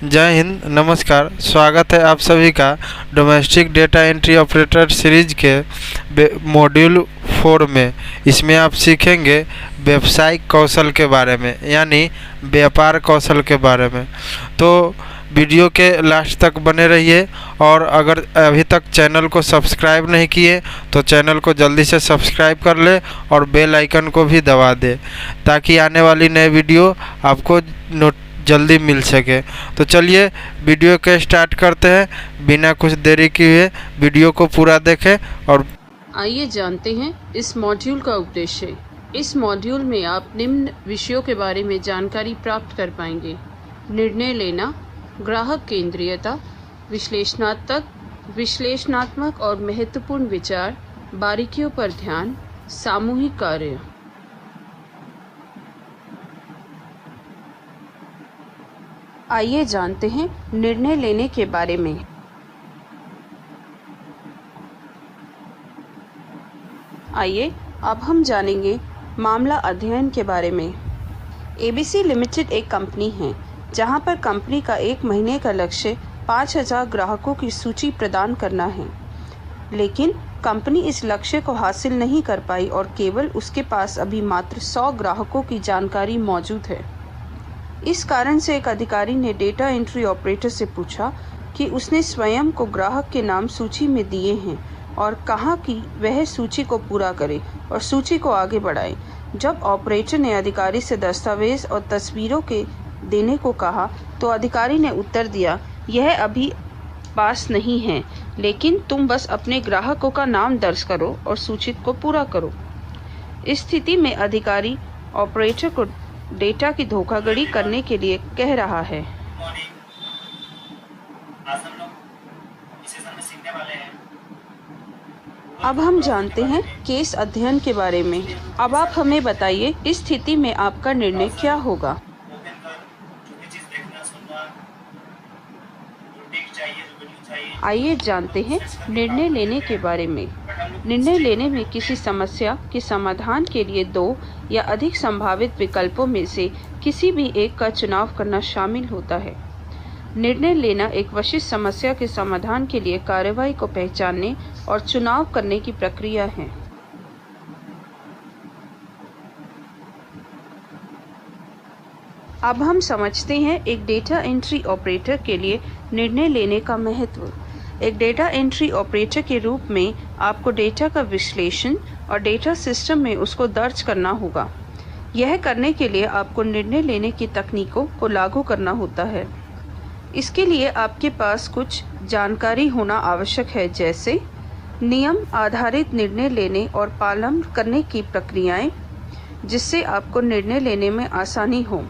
जय हिंद, नमस्कार। स्वागत है आप सभी का domestic data entry operator series के मॉड्यूल 4 में। इसमें आप सीखेंगे व्यावसायिक कौशल के बारे में, यानी व्यापार कौशल के बारे में। तो वीडियो के लास्ट तक बने रहिए, और अगर अभी तक चैनल को सब्सक्राइब नहीं किए तो चैनल को जल्दी से सब्सक्राइब कर ले और बेल आइकन को भी दबा दे, ताकि आने वाली नए वीडियो आपको जल्दी मिल सके। तो चलिए वीडियो के स्टार्ट करते हैं। बिना कुछ देरी किए वीडियो को पूरा देखें और आइए जानते हैं इस मॉड्यूल का उद्देश्य। इस मॉड्यूल में आप निम्न विषयों के बारे में जानकारी प्राप्त कर पाएंगे: निर्णय लेना, ग्राहक केंद्रीयता, विश्लेषणात्मक और महत्वपूर्ण विचार, बारीकियों पर ध्यान, सामूहिक कार्य। आइए जानते हैं निर्णय लेने के बारे में। आइए अब हम जानेंगे मामला अध्ययन के बारे में। एबीसी लिमिटेड एक कंपनी है जहां पर कंपनी का 1 महीने का लक्ष्य 5000 ग्राहकों की सूची प्रदान करना है। लेकिन कंपनी इस लक्ष्य को हासिल नहीं कर पाई और केवल उसके पास अभी मात्र 100 ग्राहकों की जानकारी मौजूद है। इस कारण से एक अधिकारी ने डेटा एंट्री ऑपरेटर से पूछा कि उसने स्वयं को ग्राहक के नाम सूची में दिए हैं और कहा कि वह सूची को पूरा करे और सूची को आगे बढ़ाए। जब ऑपरेटर ने अधिकारी से दस्तावेज और तस्वीरों के देने को कहा तो अधिकारी ने उत्तर दिया, यह अभी पास नहीं है, लेकिन तुम बस अपने ग्राहकों का नाम दर्ज करो और सूची को पूरा करो। इस स्थिति में अधिकारी ऑपरेटर को डेटा की धोखाधड़ी करने के लिए कह रहा है। अब हम जानते हैं केस अध्ययन के बारे में। अब आप हमें बताइए, इस स्थिति में आपका निर्णय क्या होगा? आइए जानते हैं निर्णय लेने के बारे में। निर्णय लेने में किसी समस्या के समाधान के लिए 2 या अधिक संभावित विकल्पों में से किसी भी एक का चुनाव करना शामिल होता है। निर्णय लेना एक विशिष्ट समस्या के समाधान के लिए कार्रवाई को पहचानने और चुनाव करने की प्रक्रिया है। अब हम समझते हैं एक डेटा एंट्री ऑपरेटर के लिए निर्णय लेने का महत्व। एक डेटा एंट्री ऑपरेटर के रूप में आपको डेटा का विश्लेषण और डेटा सिस्टम में उसको दर्ज करना होगा। यह करने के लिए आपको निर्णय लेने की तकनीकों को लागू करना होता है। इसके लिए आपके पास कुछ जानकारी होना आवश्यक है, जैसे नियम आधारित निर्णय लेने और पालन करने की प्रक्रियाएं, जिससे आपको निर्णय लेने में आसानी हो।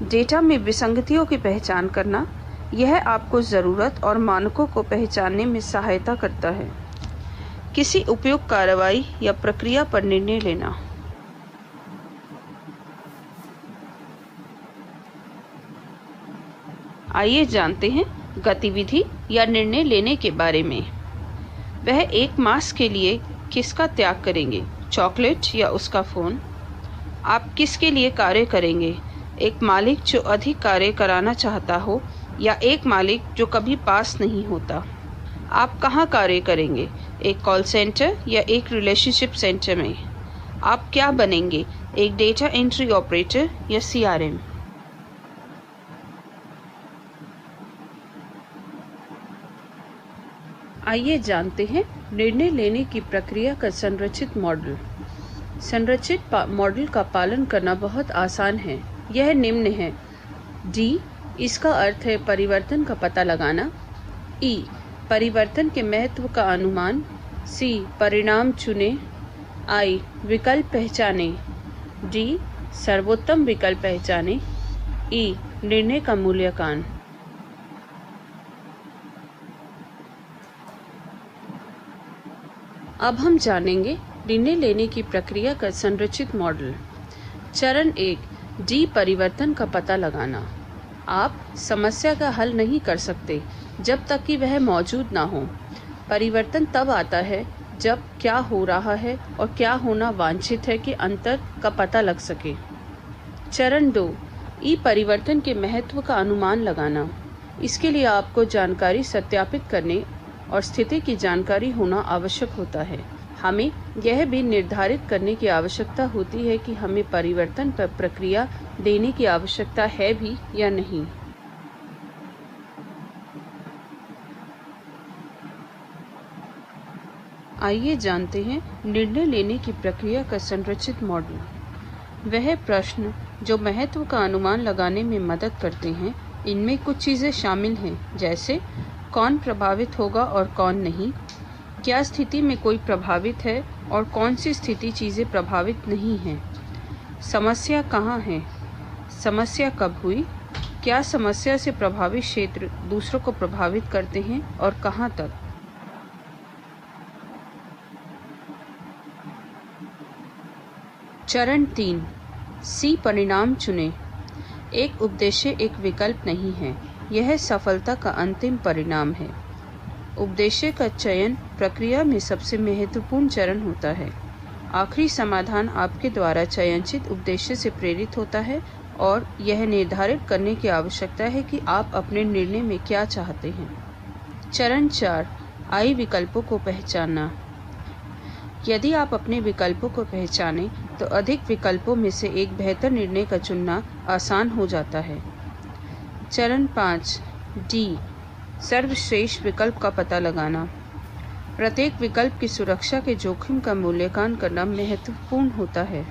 डेटा में विसंगतियों की पहचान करना, यह आपको ज़रूरत और मानकों को पहचानने में सहायता करता है। किसी उपयुक्त कार्रवाई या प्रक्रिया पर निर्णय लेना। आइए जानते हैं गतिविधि या निर्णय लेने के बारे में। वह 1 मास के लिए किसका त्याग करेंगे, चॉकलेट या उसका फ़ोन? आप किसके लिए कार्य करेंगे, एक मालिक जो अधिक कार्य कराना चाहता हो या एक मालिक जो कभी पास नहीं होता? आप कहाँ कार्य करेंगे, एक कॉल सेंटर या एक रिलेशनशिप सेंटर में? आप क्या बनेंगे, एक डेटा एंट्री ऑपरेटर या CRM? आइए जानते हैं निर्णय लेने की प्रक्रिया का संरचित मॉडल। संरचित मॉडल का पालन करना बहुत आसान है। यह निम्न है: D, इसका अर्थ है परिवर्तन का पता लगाना। E, परिवर्तन के महत्व का अनुमान। C, परिणाम चुने। I, विकल्प पहचाने। D, सर्वोत्तम विकल्प पहचाने। E, निर्णय का मूल्यांकन। अब हम जानेंगे निर्णय लेने की प्रक्रिया का संरचित मॉडल। चरण 1, D, परिवर्तन का पता लगाना। आप समस्या का हल नहीं कर सकते जब तक कि वह मौजूद ना हो। परिवर्तन तब आता है जब क्या हो रहा है और क्या होना वांछित है के अंतर का पता लग सके। चरण 2, ई परिवर्तन के महत्व का अनुमान लगाना। इसके लिए आपको जानकारी सत्यापित करने और स्थिति की जानकारी होना आवश्यक होता है। हमें यह भी निर्धारित करने की आवश्यकता होती है कि हमें परिवर्तन पर प्रक्रिया देने की आवश्यकता है भी या नहीं। आइए जानते हैं निर्णय लेने की प्रक्रिया का संरचित मॉडल। वह प्रश्न जो महत्व का अनुमान लगाने में मदद करते हैं, इनमें कुछ चीज़ें शामिल हैं, जैसे कौन प्रभावित होगा और कौन नहीं, क्या स्थिति में कोई प्रभावित है और कौन सी स्थिति चीज़ें प्रभावित नहीं हैं, समस्या कहाँ है, समस्या कब हुई, क्या समस्या से प्रभावित क्षेत्र दूसरों को प्रभावित करते हैं और कहाँ तक। चरण 3, सी परिणाम चुनें। एक उद्देश्य एक विकल्प नहीं है, यह सफलता का अंतिम परिणाम है। उद्देश्य का चयन प्रक्रिया में सबसे महत्वपूर्ण चरण होता है। आखिरी समाधान आपके द्वारा चयनित उद्देश्य से प्रेरित होता है और यह निर्धारित करने की आवश्यकता है कि आप अपने निर्णय में क्या चाहते हैं। चरण 4, आई विकल्पों को पहचानना। यदि आप अपने विकल्पों को पहचानें तो अधिक विकल्पों में से एक बेहतर निर्णय का चुनना आसान हो जाता है। चरण 5, डी, सर्वश्रेष्ठ विकल्प का पता लगाना। प्रत्येक विकल्प की सुरक्षा के जोखिम का मूल्यांकन करना महत्वपूर्ण होता है।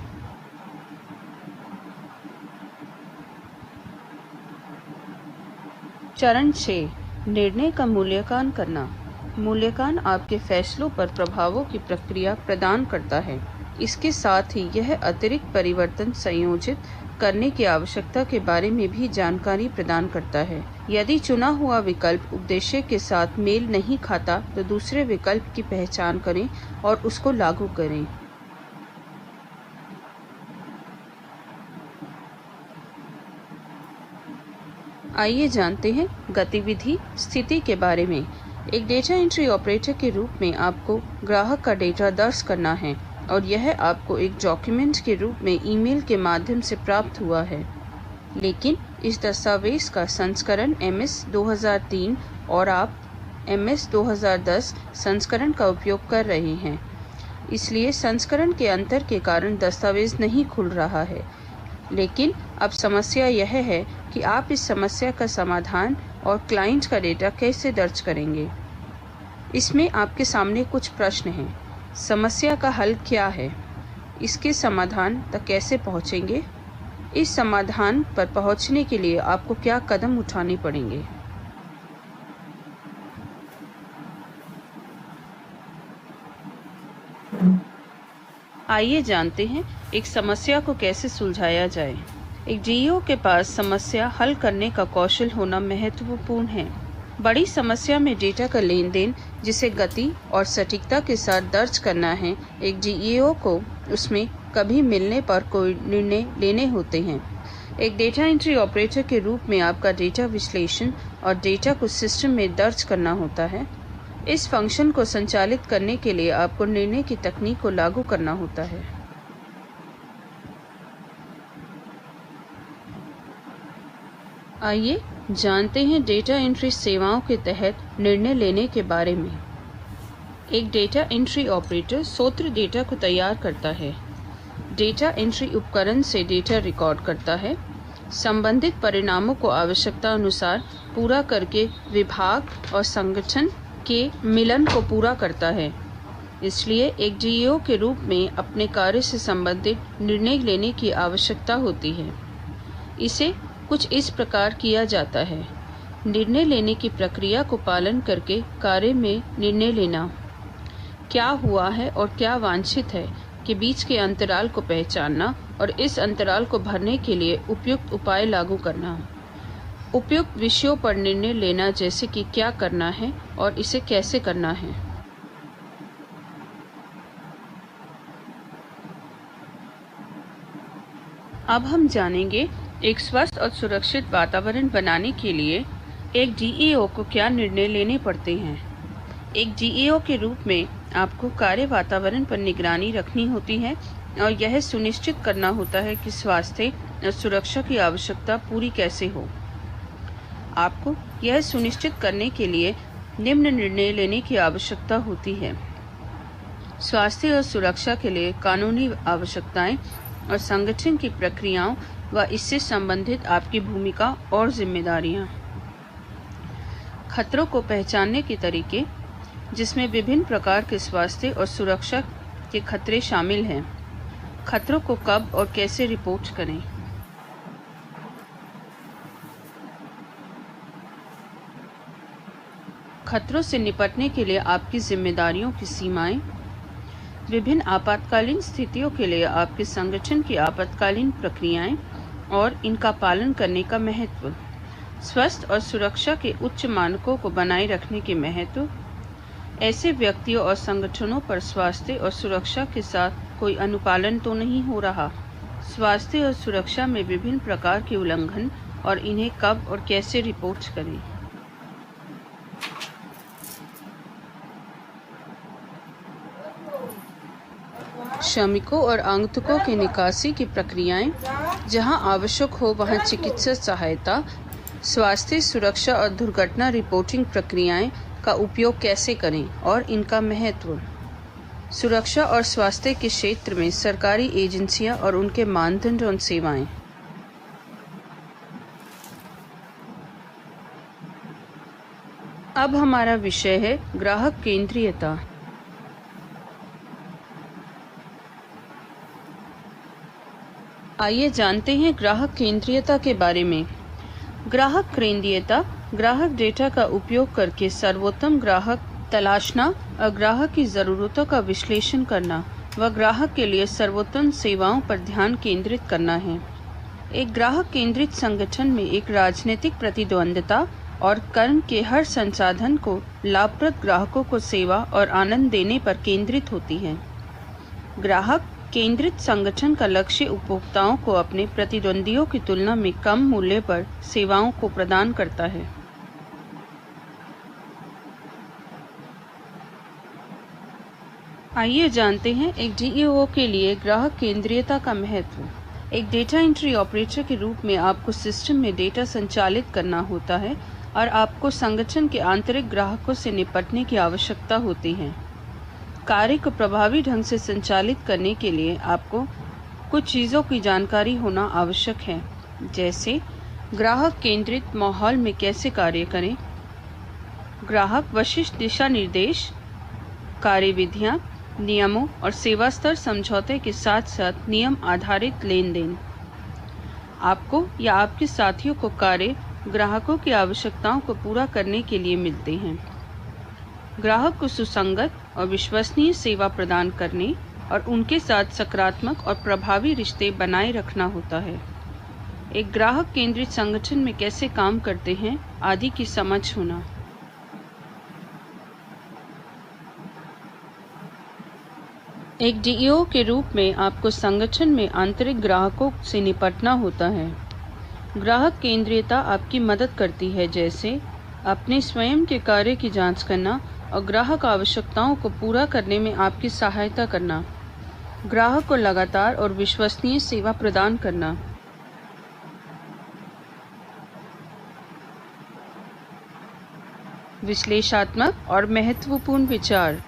चरण 6, निर्णय का मूल्यांकन करना। मूल्यांकन आपके फैसलों पर प्रभावों की प्रक्रिया प्रदान करता है। इसके साथ ही यह अतिरिक्त परिवर्तन संयोजित करने की आवश्यकता के बारे में भी जानकारी प्रदान करता है। यदि चुना हुआ विकल्प उद्देश्य के साथ मेल नहीं खाता तो दूसरे विकल्प की पहचान करें और उसको लागू करें। आइए जानते हैं गतिविधि स्थिति के बारे में। एक डेटा एंट्री ऑपरेटर के रूप में आपको ग्राहक का डेटा दर्ज करना है और यह आपको एक डॉक्यूमेंट के रूप में ईमेल के माध्यम से प्राप्त हुआ है। लेकिन इस दस्तावेज का संस्करण MS 2003 और आप MS 2010 संस्करण का उपयोग कर रहे हैं, इसलिए संस्करण के अंतर के कारण दस्तावेज नहीं खुल रहा है। लेकिन अब समस्या यह है कि आप इस समस्या का समाधान और क्लाइंट का डेटा कैसे दर्ज करेंगे। इसमें आपके सामने कुछ प्रश्न हैं। समस्या का हल क्या है? इसके समाधान तक कैसे पहुंचेंगे? इस समाधान पर पहुंचने के लिए आपको क्या कदम उठाने पड़ेंगे? आइए जानते हैं एक समस्या को कैसे सुलझाया जाए। एक जीईओ के पास समस्या हल करने का कौशल होना महत्वपूर्ण है। बड़ी समस्या में डेटा का लेन देन, जिसे गति और सटीकता के साथ दर्ज करना है, एक जीईओ को उसमें कभी मिलने पर कोई निर्णय लेने होते हैं। एक डेटा एंट्री ऑपरेटर के रूप में आपका डेटा विश्लेषण और डेटा को सिस्टम में दर्ज करना होता है। इस फंक्शन को संचालित करने के लिए आपको निर्णय की तकनीक को लागू करना होता है। आइए जानते हैं डेटा एंट्री सेवाओं के तहत निर्णय लेने के बारे में। एक डेटा एंट्री ऑपरेटर स्रोत डेटा को तैयार करता है, डेटा एंट्री उपकरण से डेटा रिकॉर्ड करता है, संबंधित परिणामों को आवश्यकता अनुसार पूरा करके विभाग और संगठन के मिलन को पूरा करता है। इसलिए एक जीईओ के रूप में अपने कार्य से संबंधित निर्णय लेने की आवश्यकता होती है। इसे कुछ इस प्रकार किया जाता है। निर्णय लेने की प्रक्रिया को पालन करके कार्य में निर्णय लेना, क्या हुआ है और क्या वांछित है के बीच के अंतराल को पहचानना और इस अंतराल को भरने के लिए उपयुक्त उपाय लागू करना, उपयुक्त विषयों पर निर्णय लेना, जैसे कि क्या करना है और इसे कैसे करना है। अब हम जानेंगे एक स्वस्थ और सुरक्षित वातावरण बनाने के लिए एक जीईओ को क्या निर्णय लेने पड़ते हैं। एक जीईओ के रूप में आपको कार्य वातावरण पर निगरानी रखनी होती है और यह सुनिश्चित करना होता है कि स्वास्थ्य और सुरक्षा की आवश्यकता पूरी कैसे हो। आपको यह सुनिश्चित करने के लिए निम्न निर्णय लेने की आवश्यकता होती है। स्वास्थ्य और सुरक्षा के लिए कानूनी आवश्यकताएं और संगठन की प्रक्रियाओं व इससे संबंधित आपकी भूमिका और जिम्मेदारियां। खतरों को पहचानने के तरीके, जिसमें विभिन्न प्रकार के स्वास्थ्य और सुरक्षा के खतरे शामिल हैं। खतरों को कब और कैसे रिपोर्ट करें। खतरों से निपटने के लिए आपकी जिम्मेदारियों की सीमाएं, विभिन्न आपातकालीन स्थितियों के लिए आपके संगठन की आपातकालीन प्रक्रियाएं और इनका पालन करने का महत्व, स्वास्थ्य और सुरक्षा के उच्च मानकों को बनाए रखने के महत्व, ऐसे व्यक्तियों और संगठनों पर स्वास्थ्य और सुरक्षा के साथ कोई अनुपालन तो नहीं हो रहा। स्वास्थ्य और सुरक्षा में विभिन्न प्रकार के उल्लंघन और इन्हें कब और कैसे रिपोर्ट करें। श्रमिकों और आगंतुकों की निकासी की प्रक्रियाएं, जहां आवश्यक हो वहां चिकित्सा सहायता, स्वास्थ्य सुरक्षा और दुर्घटना रिपोर्टिंग प्रक्रियाएं का उपयोग कैसे करें और इनका महत्व। सुरक्षा और स्वास्थ्य के क्षेत्र में सरकारी एजेंसियां और उनके मानदंड और सेवाएं। अब हमारा विषय है ग्राहक केंद्रीयता। आइए जानते हैं ग्राहक केंद्रीयता के बारे में। ग्राहक केंद्रीयता ग्राहक डेटा का उपयोग करके सर्वोत्तम ग्राहक तलाशना और ग्राहक की ज़रूरतों का विश्लेषण करना व ग्राहक के लिए सर्वोत्तम सेवाओं पर ध्यान केंद्रित करना है। एक ग्राहक केंद्रित संगठन में एक राजनीतिक प्रतिद्वंद्विता और कर्म के हर संसाधन को लाभप्रद ग्राहकों को सेवा और आनंद देने पर केंद्रित होती है। ग्राहक केंद्रित संगठन का लक्ष्य उपभोक्ताओं को अपने प्रतिद्वंद्वियों की तुलना में कम मूल्य पर सेवाओं को प्रदान करता है। आइए जानते हैं एक डीईओ के लिए ग्राहक केंद्रीयता का महत्व। एक डेटा एंट्री ऑपरेटर के रूप में आपको सिस्टम में डेटा संचालित करना होता है और आपको संगठन के आंतरिक ग्राहकों से निपटने की आवश्यकता होती है। कार्य को प्रभावी ढंग से संचालित करने के लिए आपको कुछ चीज़ों की जानकारी होना आवश्यक है, जैसे ग्राहक केंद्रित माहौल में कैसे कार्य करें, ग्राहक विशिष्ट दिशा निर्देश, कार्यविधियाँ, नियमों और सेवा स्तर समझौते के साथ साथ नियम आधारित लेन देन। आपको या आपके साथियों को कार्य ग्राहकों की आवश्यकताओं को पूरा करने के लिए मिलते हैं। ग्राहक को सुसंगत और विश्वसनीय सेवा प्रदान करने और उनके साथ सकारात्मक और प्रभावी रिश्ते बनाए रखना होता है। एक ग्राहक केंद्रित संगठन में कैसे काम करते हैं आदि की समझ होना। एक डीईओ के रूप में आपको संगठन में आंतरिक ग्राहकों से निपटना होता है। ग्राहक केंद्रीयता आपकी मदद करती है, जैसे अपने स्वयं के कार्य की जांच करना और ग्राहक आवश्यकताओं को पूरा करने में आपकी सहायता करना, ग्राहक को लगातार और विश्वसनीय सेवा प्रदान करना। विश्लेषणात्मक और महत्वपूर्ण विचार।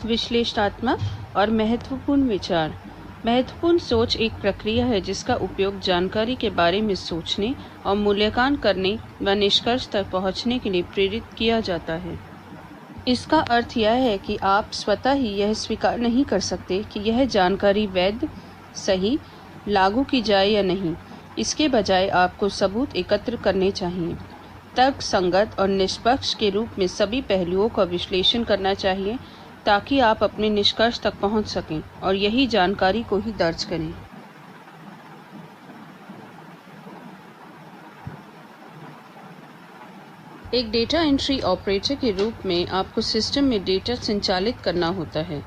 विश्लेषणात्मक और महत्वपूर्ण विचार। महत्वपूर्ण सोच एक प्रक्रिया है जिसका उपयोग जानकारी के बारे में सोचने और मूल्यांकन करने व निष्कर्ष तक पहुंचने के लिए प्रेरित किया जाता है। इसका अर्थ यह है कि आप स्वतः ही यह स्वीकार नहीं कर सकते कि यह जानकारी वैध, सही, लागू की जाए या नहीं। इसके बजाय आपको सबूत एकत्र करने चाहिए। तर्क संगत और निष्पक्ष के रूप में सभी पहलुओं का विश्लेषण करना चाहिए ताकि आप अपने निष्कर्ष तक पहुंच सकें और यही जानकारी को ही दर्ज करें। एक डेटा एंट्री ऑपरेटर के रूप में आपको सिस्टम में डेटा संचालित करना होता है।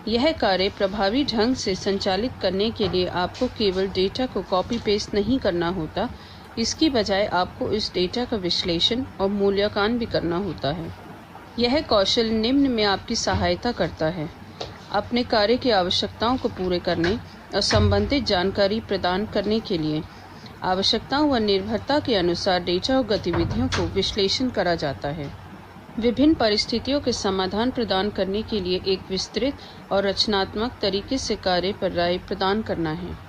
यह कार्य प्रभावी ढंग से संचालित करने के लिए आपको केवल डेटा को कॉपी पेस्ट नहीं करना होता, इसकी बजाय आपको इस डेटा का विश्लेषण और मूल्यांकन भी करना होता है। यह कौशल निम्न में आपकी सहायता करता है: अपने कार्य की आवश्यकताओं को पूरे करने, और संबंधित जानकारी प्रदान करने के लिए आवश्यकताओं व निर्भरता के अनुसार डेटा और गतिविधियों को विश्लेषण करा जाता है। विभिन्न परिस्थितियों के समाधान प्रदान करने के लिए एक विस्तृत और रचनात्मक तरीके से कार्य पर राय प्रदान करना है।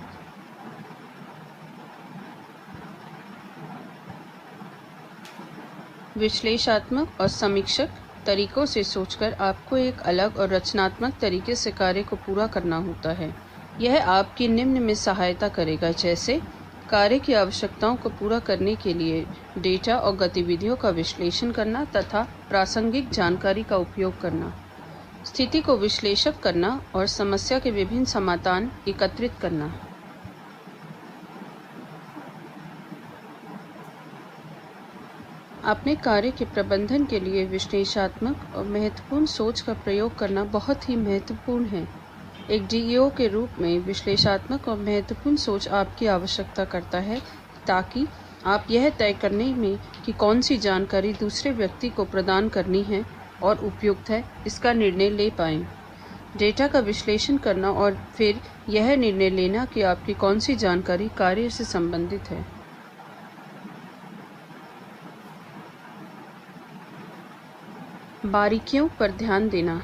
विश्लेषणात्मक और समीक्षक तरीकों से सोचकर आपको एक अलग और रचनात्मक तरीके से कार्य को पूरा करना होता है। यह आपकी निम्न में सहायता करेगा, जैसे कार्य की आवश्यकताओं को पूरा करने के लिए डेटा और गतिविधियों का विश्लेषण करना तथा प्रासंगिक जानकारी का उपयोग करना, स्थिति को विश्लेषण करना और समस्या के विभिन्न समाधान एकत्रित करना। अपने कार्य के प्रबंधन के लिए विश्लेषणात्मक और महत्वपूर्ण सोच का प्रयोग करना बहुत ही महत्वपूर्ण है। एक डीईओ के रूप में विश्लेषणात्मक और महत्वपूर्ण सोच आपकी आवश्यकता करता है ताकि आप यह तय करने में कि कौन सी जानकारी दूसरे व्यक्ति को प्रदान करनी है और उपयुक्त है, इसका निर्णय ले पाएं। डेटा का विश्लेषण करना और फिर यह निर्णय लेना कि आपकी कौन सी जानकारी कार्य से संबंधित है। बारीकियों पर ध्यान देना।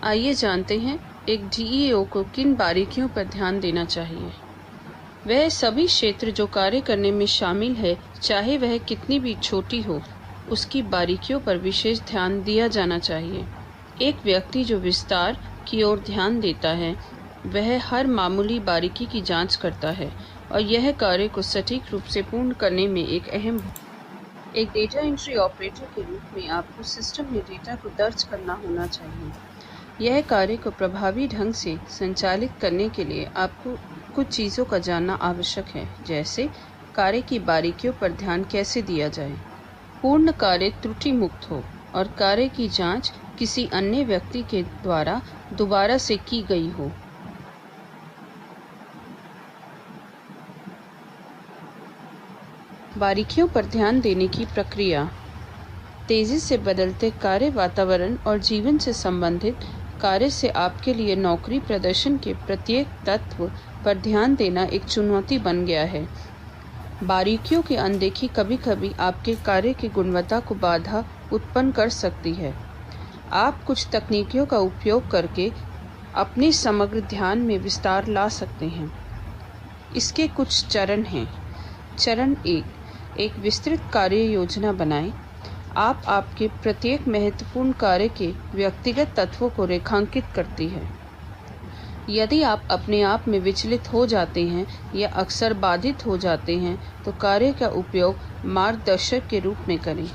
आइए जानते हैं एक डीईओ को किन बारीकियों पर ध्यान देना चाहिए। वह सभी क्षेत्र जो कार्य करने में शामिल है, चाहे वह कितनी भी छोटी हो, उसकी बारीकियों पर विशेष ध्यान दिया जाना चाहिए। एक व्यक्ति जो विस्तार की ओर ध्यान देता है, वह हर मामूली बारीकी की जांच करता है और यह कार्य को सटीक रूप से पूर्ण करने में एक डेटा एंट्री ऑपरेटर के रूप में आपको सिस्टम में डेटा को दर्ज करना होना चाहिए। यह कार्य को प्रभावी ढंग से संचालित करने के लिए आपको कुछ चीज़ों का जानना आवश्यक है, जैसे कार्य की बारीकियों पर ध्यान कैसे दिया जाए, पूर्ण कार्य त्रुटि मुक्त हो और कार्य की जांच किसी अन्य व्यक्ति के द्वारा दोबारा से की गई हो। बारीकियों पर ध्यान देने की प्रक्रिया। तेजी से बदलते कार्य वातावरण और जीवन से संबंधित कार्य से आपके लिए नौकरी प्रदर्शन के प्रत्येक तत्व पर ध्यान देना एक चुनौती बन गया है। बारीकियों की अनदेखी कभी-कभी आपके कार्य की गुणवत्ता को बाधा उत्पन्न कर सकती है। आप कुछ तकनीकों का उपयोग करके अपने समग्र ध्यान में विस्तार ला सकते हैं। इसके कुछ चरण हैं। चरण 1, एक विस्तृत कार्य योजना बनाएं। आप आपके प्रत्येक महत्वपूर्ण कार्य के व्यक्तिगत तत्वों को रेखांकित करती है। यदि आप अपने आप में विचलित हो जाते हैं या अक्सर बाधित हो जाते हैं, तो कार्य का उपयोग मार्गदर्शक के रूप में करें।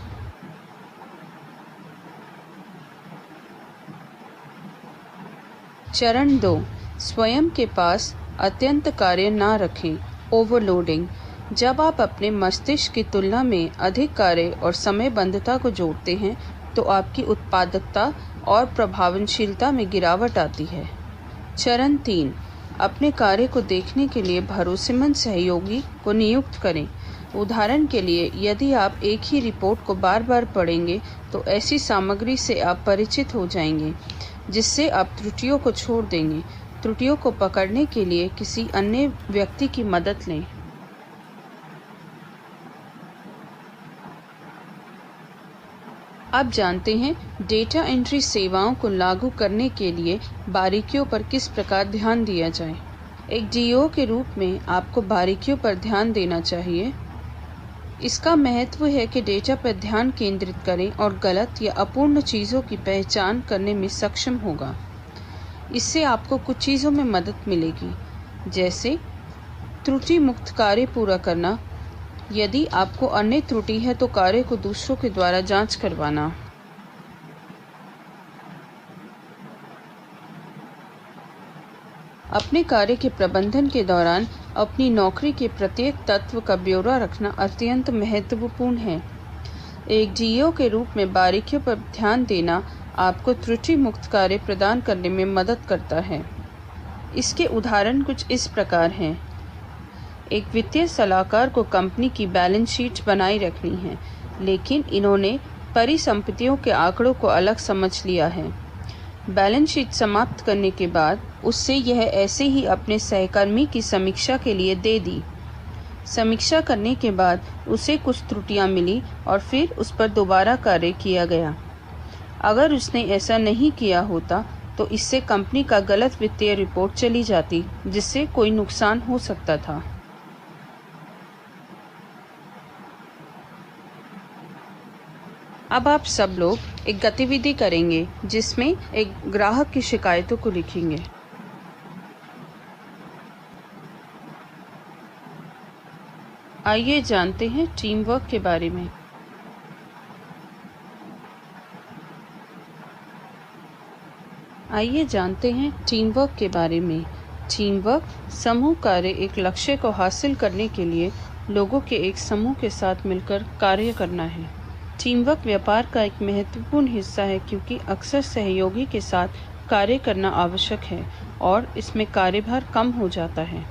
चरण 2, स्वयं के पास अत्यंत कार्य न रखें। ओवरलोडिंग। जब आप अपने मस्तिष्क की तुलना में अधिक कार्य और समयबद्धता को जोड़ते हैं, तो आपकी उत्पादकता और प्रभावशीलता में गिरावट आती है। चरण 3, अपने कार्य को देखने के लिए भरोसेमंद सहयोगी को नियुक्त करें। उदाहरण के लिए, यदि आप एक ही रिपोर्ट को बार बार पढ़ेंगे, तो ऐसी सामग्री से आप परिचित हो जाएंगे जिससे आप त्रुटियों को छोड़ देंगे। त्रुटियों को पकड़ने के लिए किसी अन्य व्यक्ति की मदद लें। अब जानते हैं डेटा एंट्री सेवाओं को लागू करने के लिए बारीकियों पर किस प्रकार ध्यान दिया जाए। एक डीईओ के रूप में आपको बारीकियों पर ध्यान देना चाहिए। इसका महत्व है कि डेटा पर ध्यान केंद्रित करें और गलत या अपूर्ण चीज़ों की पहचान करने में सक्षम होगा। इससे आपको कुछ चीज़ों में मदद मिलेगी, जैसे त्रुटि मुक्त कार्य पूरा करना। यदि आपको अन्य त्रुटि है तो कार्य को दूसरों के द्वारा जांच करवाना। अपने कार्य के प्रबंधन के दौरान अपनी नौकरी के प्रत्येक तत्व का ब्यौरा रखना अत्यंत महत्वपूर्ण है। एक डीईओ के रूप में बारीकियों पर ध्यान देना आपको त्रुटि मुक्त कार्य प्रदान करने में मदद करता है। इसके उदाहरण कुछ इस प्रकार हैं। एक वित्तीय सलाहकार को कंपनी की बैलेंस शीट बनाए रखनी है, लेकिन इन्होंने परिसंपत्तियों के आंकड़ों को अलग समझ लिया है। बैलेंस शीट समाप्त करने के बाद उससे यह ऐसे ही अपने सहकर्मी की समीक्षा के लिए दे दी। समीक्षा करने के बाद उसे कुछ त्रुटियां मिली और फिर उस पर दोबारा कार्य किया गया। अगर उसने ऐसा नहीं किया होता तो इससे कंपनी का गलत वित्तीय रिपोर्ट चली जाती, जिससे कोई नुकसान हो सकता था। अब आप सब लोग एक गतिविधि करेंगे जिसमें एक ग्राहक की शिकायतों को लिखेंगे। आइए जानते हैं टीम वर्क के बारे में। आइए जानते हैं टीम वर्क के बारे में। टीम वर्क समूह कार्य एक लक्ष्य को हासिल करने के लिए लोगों के एक समूह के साथ मिलकर कार्य करना है। टीम वर्क व्यापार का एक महत्वपूर्ण हिस्सा है क्योंकि अक्सर सहयोगी के साथ कार्य करना आवश्यक है और इसमें कार्यभार कम हो जाता है।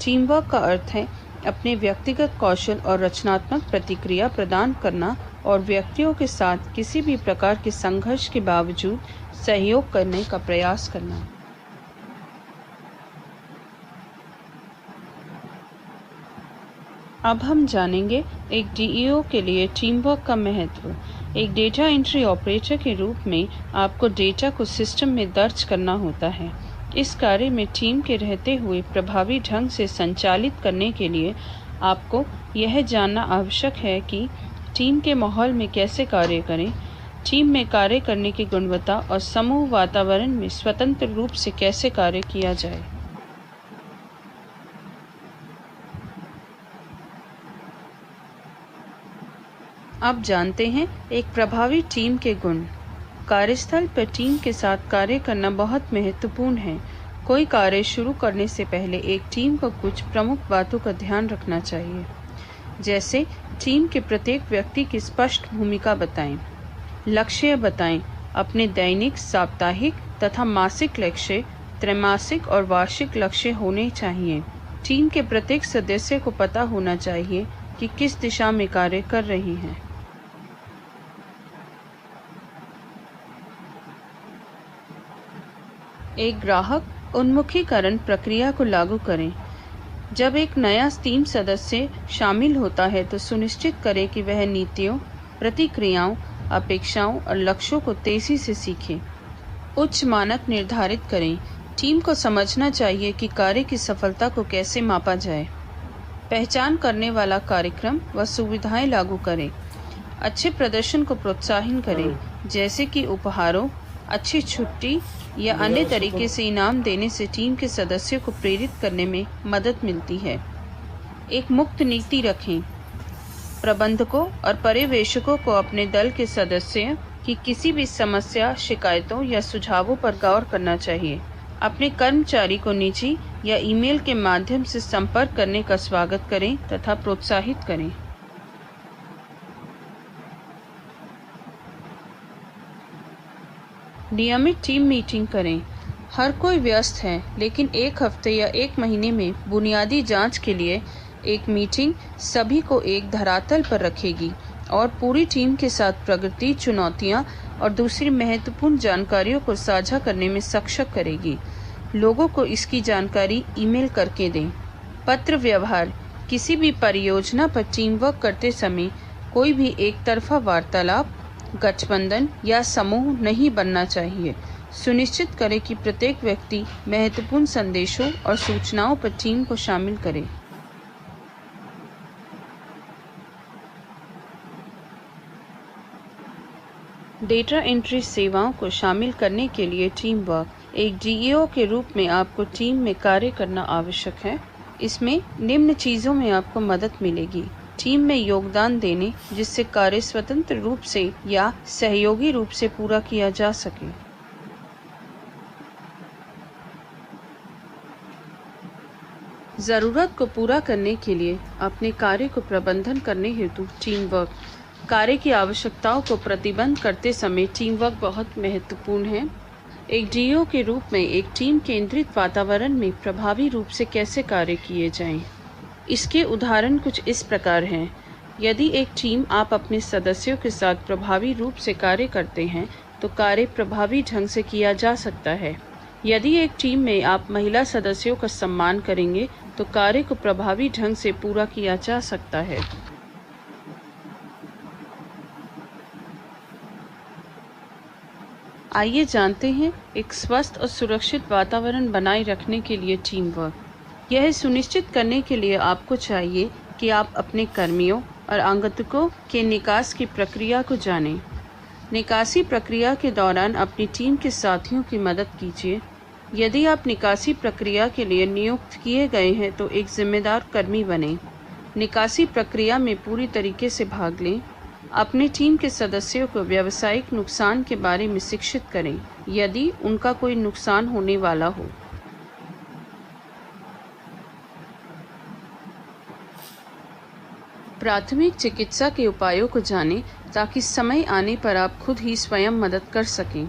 टीम वर्क का अर्थ है अपने व्यक्तिगत कौशल और रचनात्मक प्रतिक्रिया प्रदान करना और व्यक्तियों के साथ किसी भी प्रकार के संघर्ष के बावजूद सहयोग करने का प्रयास करना। अब हम जानेंगे एक डीईओ के लिए टीम वर्क का महत्व। एक डेटा एंट्री ऑपरेटर के रूप में आपको डेटा को सिस्टम में दर्ज करना होता है। इस कार्य में टीम के रहते हुए प्रभावी ढंग से संचालित करने के लिए आपको यह जानना आवश्यक है कि टीम के माहौल में कैसे कार्य करें, टीम में कार्य करने की गुणवत्ता और समूह वातावरण में स्वतंत्र रूप से कैसे कार्य किया जाए। अब जानते हैं एक प्रभावी टीम के गुण। कार्यस्थल पर टीम के साथ कार्य करना बहुत महत्वपूर्ण है। कोई कार्य शुरू करने से पहले एक टीम को कुछ प्रमुख बातों का ध्यान रखना चाहिए, जैसे टीम के प्रत्येक व्यक्ति की स्पष्ट भूमिका बताएं, लक्ष्य बताएं, अपने दैनिक, साप्ताहिक तथा मासिक लक्ष्य, त्रैमासिक और वार्षिक लक्ष्य होने चाहिए। टीम के प्रत्येक सदस्य को पता होना चाहिए कि किस दिशा में कार्य कर रही हैं। एक ग्राहक उन्मुखीकरण प्रक्रिया को लागू करें। जब एक नया टीम सदस्य शामिल होता है तो सुनिश्चित करें कि वह नीतियों, प्रतिक्रियाओं, अपेक्षाओं और लक्ष्यों को तेजी से सीखे। उच्च मानक निर्धारित करें। टीम को समझना चाहिए कि कार्य की सफलता को कैसे मापा जाए। पहचान करने वाला कार्यक्रम व सुविधाएं लागू करें। अच्छे प्रदर्शन को प्रोत्साहन करें, जैसे कि उपहारों, अच्छी छुट्टी या अन्य तरीके से इनाम देने से टीम के सदस्यों को प्रेरित करने में मदद मिलती है। एक मुक्त नीति रखें। प्रबंधकों और पर्यवेक्षकों को अपने दल के सदस्यों की किसी भी समस्या, शिकायतों या सुझावों पर गौर करना चाहिए। अपने कर्मचारी को निजी या ईमेल के माध्यम से संपर्क करने का स्वागत करें तथा प्रोत्साहित करें। नियमित टीम मीटिंग करें। हर कोई व्यस्त है, लेकिन एक हफ्ते या एक महीने में बुनियादी जांच के लिए एक मीटिंग सभी को एक धरातल पर रखेगी और पूरी टीम के साथ प्रगति, चुनौतियां और दूसरी महत्वपूर्ण जानकारियों को साझा करने में सक्षम करेगी। लोगों को इसकी जानकारी ईमेल करके दें। पत्र व्यवहार। किसी भी परियोजना पर टीम वर्क करते समय कोई भी एक तरफा वार्तालाप, गठबंधन या समूह नहीं बनना चाहिए। सुनिश्चित करें कि प्रत्येक व्यक्ति महत्वपूर्ण संदेशों और सूचनाओं पर टीम को शामिल करे। डेटा एंट्री सेवाओं को शामिल करने के लिए टीम वर्क। एक डीईओ के रूप में आपको टीम में कार्य करना आवश्यक है। इसमें निम्न चीज़ों में आपको मदद मिलेगी। टीम में योगदान देने, जिससे कार्य स्वतंत्र रूप से या सहयोगी रूप से पूरा किया जा सके। ज़रूरत को पूरा करने के लिए अपने कार्य को प्रबंधन करने हेतु टीम वर्क। कार्य की आवश्यकताओं को प्रतिबंध करते समय टीम वर्क बहुत महत्वपूर्ण है। एक डीईओ के रूप में एक टीम केंद्रित वातावरण में प्रभावी रूप से कैसे कार्य किए जाएं। इसके उदाहरण कुछ इस प्रकार हैं। यदि एक टीम आप अपने सदस्यों के साथ प्रभावी रूप से कार्य करते हैं तो कार्य प्रभावी ढंग से किया जा सकता है। यदि एक टीम में आप महिला सदस्यों का सम्मान करेंगे तो कार्य को प्रभावी ढंग से पूरा किया जा सकता है। आइए जानते हैं एक स्वस्थ और सुरक्षित वातावरण बनाए रखने के लिए टीम वर्क। यह सुनिश्चित करने के लिए आपको चाहिए कि आप अपने कर्मियों और आगंतुकों के निकास की प्रक्रिया को जानें। निकासी प्रक्रिया के दौरान अपनी टीम के साथियों की मदद कीजिए। यदि आप निकासी प्रक्रिया के लिए नियुक्त किए गए हैं तो एक जिम्मेदार कर्मी बनें। निकासी प्रक्रिया में पूरी तरीके से भाग लें। अपनी टीम के सदस्यों को व्यावसायिक नुकसान के बारे में शिक्षित करें यदि उनका कोई नुकसान होने वाला हो। प्राथमिक चिकित्सा के उपायों को जानें ताकि समय आने पर आप खुद ही स्वयं मदद कर सकें।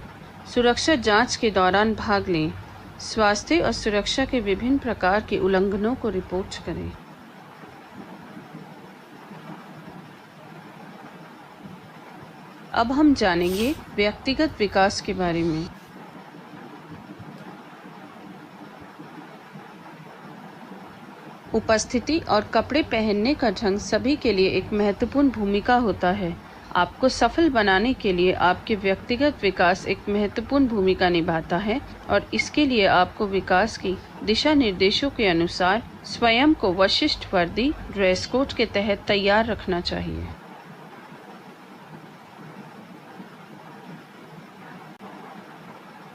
सुरक्षा जांच के दौरान भाग लें। स्वास्थ्य और सुरक्षा के विभिन्न प्रकार के उल्लंघनों को रिपोर्ट करें। अब हम जानेंगे व्यक्तिगत विकास के बारे में। उपस्थिति और कपड़े पहनने का ढंग सभी के लिए एक महत्वपूर्ण भूमिका होता है। आपको सफल बनाने के लिए आपके व्यक्तिगत विकास एक महत्वपूर्ण भूमिका निभाता है और इसके लिए आपको विकास की दिशा निर्देशों के अनुसार स्वयं को विशिष्ट वर्दी ड्रेस कोड के तहत तैयार रखना चाहिए।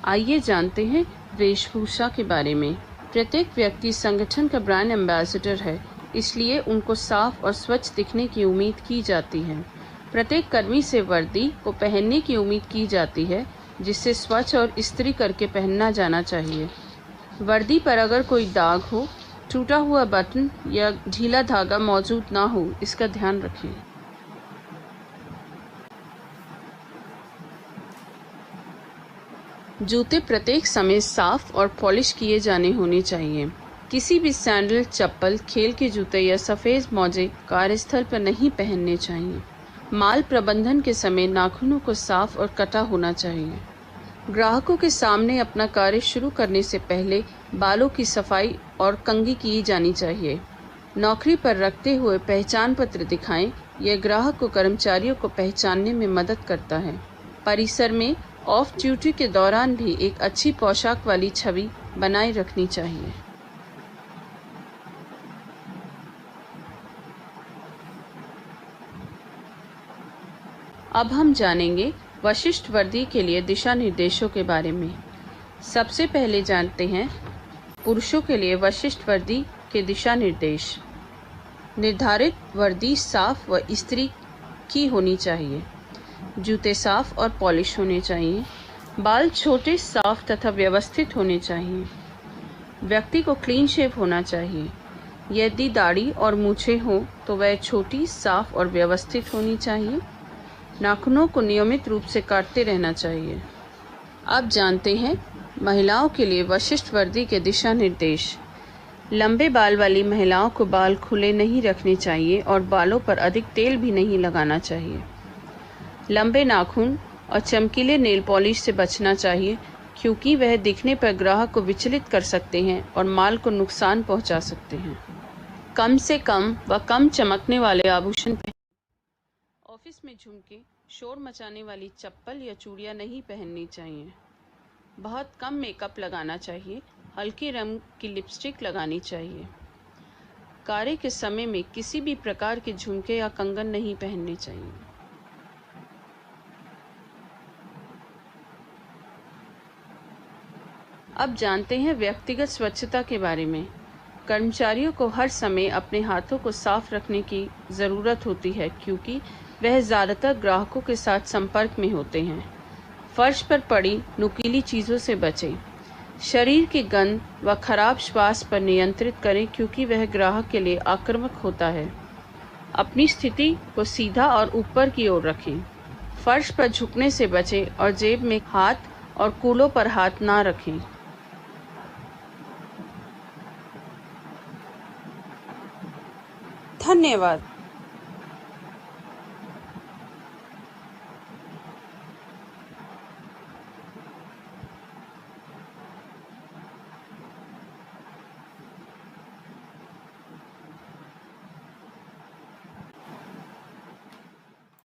आइए जानते हैं वेशभूषा के बारे में। प्रत्येक व्यक्ति संगठन का ब्रांड एम्बेसडर है, इसलिए उनको साफ और स्वच्छ दिखने की उम्मीद की जाती है। प्रत्येक कर्मी से वर्दी को पहनने की उम्मीद की जाती है, जिसे स्वच्छ और इस्त्री करके पहनना जाना चाहिए। वर्दी पर अगर कोई दाग हो, टूटा हुआ बटन या ढीला धागा मौजूद ना हो, इसका ध्यान रखें। जूते प्रत्येक समय साफ और पॉलिश किए जाने होने चाहिए। किसी भी सैंडल, चप्पल, खेल के जूते या सफ़ेद मोजे कार्यस्थल पर नहीं पहनने चाहिए। माल प्रबंधन के समय नाखूनों को साफ और कटा होना चाहिए। ग्राहकों के सामने अपना कार्य शुरू करने से पहले बालों की सफाई और कंघी की जानी चाहिए। नौकरी पर रखते हुए पहचान पत्र दिखाएं। यह ग्राहक को कर्मचारियों को पहचानने में मदद करता है। परिसर में ऑफ ड्यूटी के दौरान भी एक अच्छी पोशाक वाली छवि बनाए रखनी चाहिए। अब हम जानेंगे विशिष्ट वर्दी के लिए दिशा निर्देशों के बारे में। सबसे पहले जानते हैं पुरुषों के लिए विशिष्ट वर्दी के दिशा निर्देश। निर्धारित वर्दी साफ व इस्त्री की होनी चाहिए। जूते साफ और पॉलिश होने चाहिए। बाल छोटे, साफ तथा व्यवस्थित होने चाहिए। व्यक्ति को क्लीन शेव होना चाहिए। यदि दाढ़ी और मूछें हों तो वह छोटी, साफ और व्यवस्थित होनी चाहिए। नाखूनों को नियमित रूप से काटते रहना चाहिए। अब जानते हैं महिलाओं के लिए विशिष्ट वर्दी के दिशा निर्देश। लंबे बाल वाली महिलाओं को बाल खुले नहीं रखने चाहिए और बालों पर अधिक तेल भी नहीं लगाना चाहिए। लंबे नाखून और चमकीले नेल पॉलिश से बचना चाहिए, क्योंकि वह दिखने पर ग्राहक को विचलित कर सकते हैं और माल को नुकसान पहुंचा सकते हैं। कम से कम व कम चमकने वाले आभूषण पहनें। ऑफिस में झुमके, शोर मचाने वाली चप्पल या चूड़ियां नहीं पहननी चाहिए। बहुत कम मेकअप लगाना चाहिए। हल्के रंग की लिपस्टिक लगानी चाहिए। कार्य के समय में किसी भी प्रकार के झुमके या कंगन नहीं पहनने चाहिए। अब जानते हैं व्यक्तिगत स्वच्छता के बारे में। कर्मचारियों को हर समय अपने हाथों को साफ रखने की ज़रूरत होती है, क्योंकि वह ज़्यादातर ग्राहकों के साथ संपर्क में होते हैं। फर्श पर पड़ी नुकीली चीज़ों से बचें। शरीर की गंध व खराब श्वास पर नियंत्रित करें, क्योंकि वह ग्राहक के लिए आक्रामक होता है। अपनी स्थिति को सीधा और ऊपर की ओर रखें। फर्श पर झुकने से बचें और जेब में हाथ और कूलों पर हाथ ना रखें। धन्यवाद।